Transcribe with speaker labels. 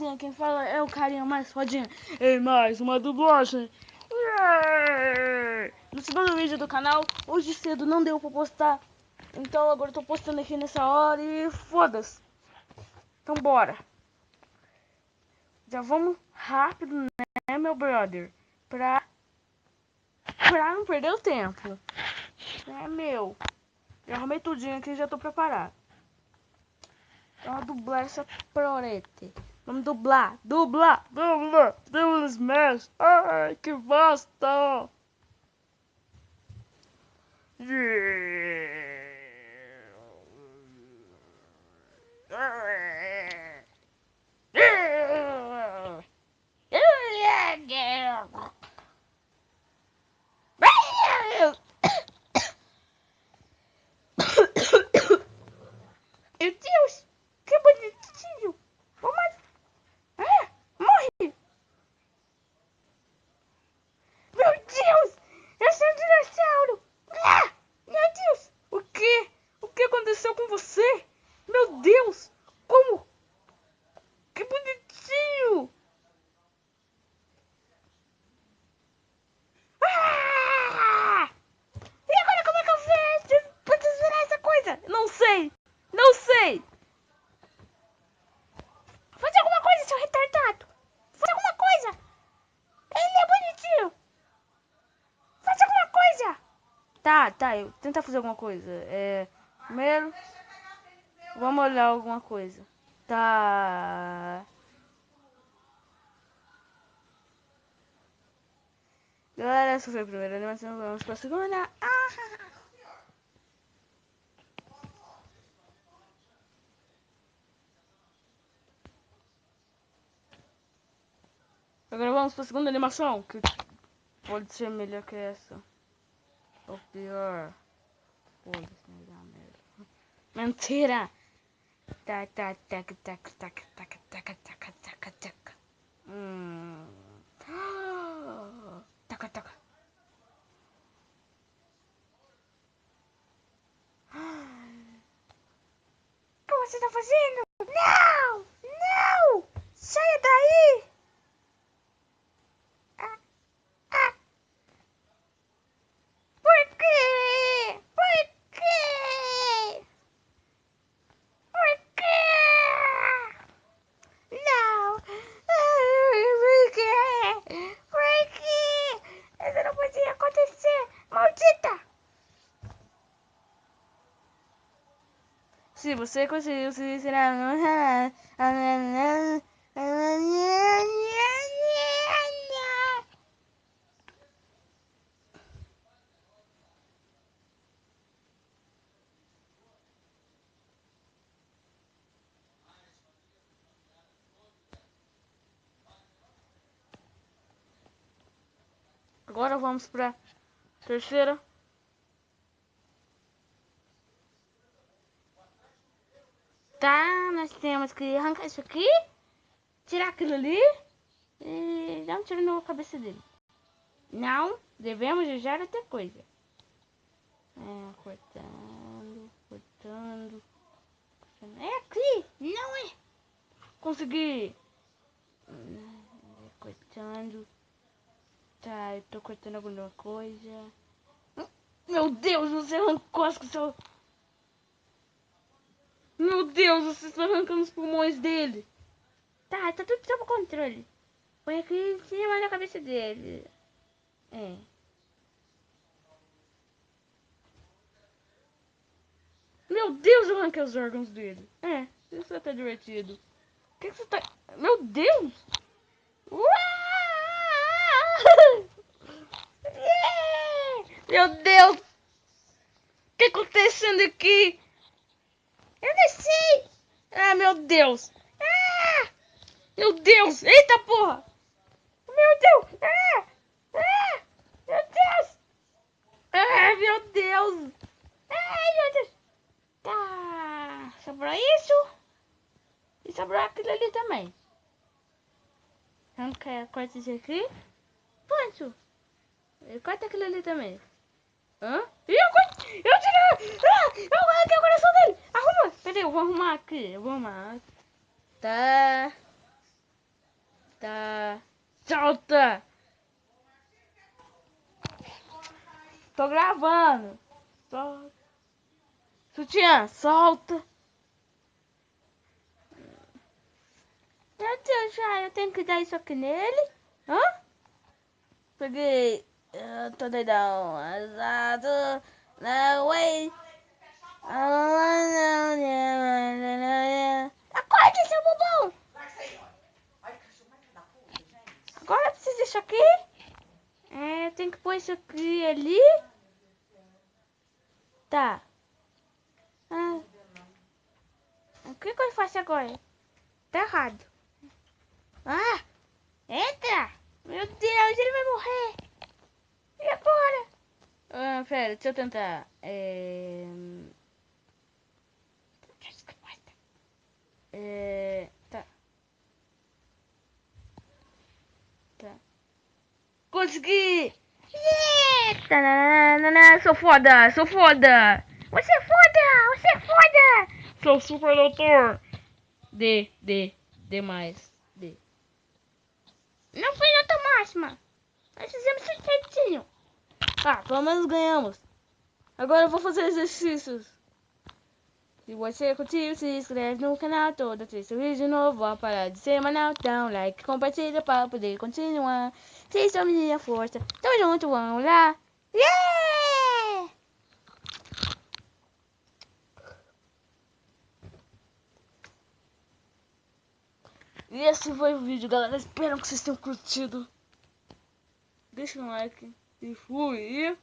Speaker 1: vozinha, quem fala é o carinha mais fodinha. Ei, mais uma dublagem. No segundo vídeo do canal, hoje cedo não deu pra postar. Então agora eu tô postando aqui nessa hora e foda-se. Então bora. Já vamos rápido, né, meu brother? Pra não perder o tempo. É meu. Já arrumei tudinho aqui e já tô preparado. Vamos dublar essa prorete. Vamos dublar. Dubla. Dubla Smash. Ai, que bosta. Meu Deus, que bonitinho. Vamos. Morre. Meu Deus, eu sou um dinossauro. Meu Deus, o quê? O que aconteceu com você? Meu Deus, como? Que bonitinho. E agora como é que eu faço pra desvirar essa coisa? Não sei. Não sei. Faz alguma coisa, seu retardado. Faz alguma coisa. Ele é bonitinho. Faz alguma coisa. Tá, eu tentar fazer alguma coisa. Primeiro, vamos olhar alguma coisa. Tá. Galera, essa foi a primeira animação. Vamos pra segunda. Agora vamos pra segunda animação. Que pode ser melhor que essa. Ou pior. Foda-se, me dá merda. Mentira! Tac. Taca. O que você tá fazendo? Não! Não! Saia daí! Por quê? Por quê? Por quê? Não! Por quê? Por quê? Isso não podia acontecer! Maldita! Se você conseguiu se ensinar. Agora vamos pra terceira. Tá, nós temos que arrancar isso aqui, tirar aquilo ali e dar um tiro na cabeça dele. Não devemos desejar outra coisa. Cortando. É aqui, não é? Consegui. Cortando. Tá, eu tô cortando alguma coisa. Meu Deus, você arrancou as coisas. Meu Deus, você está arrancando os pulmões dele. Tá tudo sob controle. Põe aqui em cima da cabeça dele. Meu Deus, eu arranquei os órgãos dele. Isso tá divertido. O que você tá... Meu Deus! Meu Deus! O que tá acontecendo aqui? Eu não sei! Meu Deus! Meu Deus! Eita porra! Meu Deus! Meu Deus! Meu Deus! Meu Deus! Tá, sobrou isso e sobrou aquilo ali também. Então, corta isso aqui. Pronto. Corta aquilo ali também. Eu tirei! Eu arranquei o coração dele! Arruma! Peraí, eu vou arrumar aqui. Tá. Tá. Solta! Tô gravando. Solta. Sutiã, solta. Meu Deus, já eu tenho que dar isso aqui nele? Hã? Peguei. Eu tô doidão. Azado. Na way. Acorde, seu bobão! Agora eu preciso disso aqui? É, tem que pôr isso aqui ali. Tá. Ah, o que que eu faço agora? Tá errado. Ah, entra! Meu Deus, ele vai morrer. E agora? Ah, pera, deixa eu tentar. Tá, tá. Consegui! Yeah! Tananana, sou foda, sou foda! Você é foda, você é foda! Sou super doutor! D mais, D. Não foi nota máxima! Nós fizemos certinho! Ah, pelo menos ganhamos! Agora eu vou fazer exercícios! Se você curtiu, se inscreve no canal todo. Se vídeo novo, vou parar de semanal. Dá um like, compartilha para poder continuar. Se sua menina força, tamo junto, vamos lá. Yeah! E esse foi o vídeo, galera. Espero que vocês tenham curtido. Deixa um like e fui.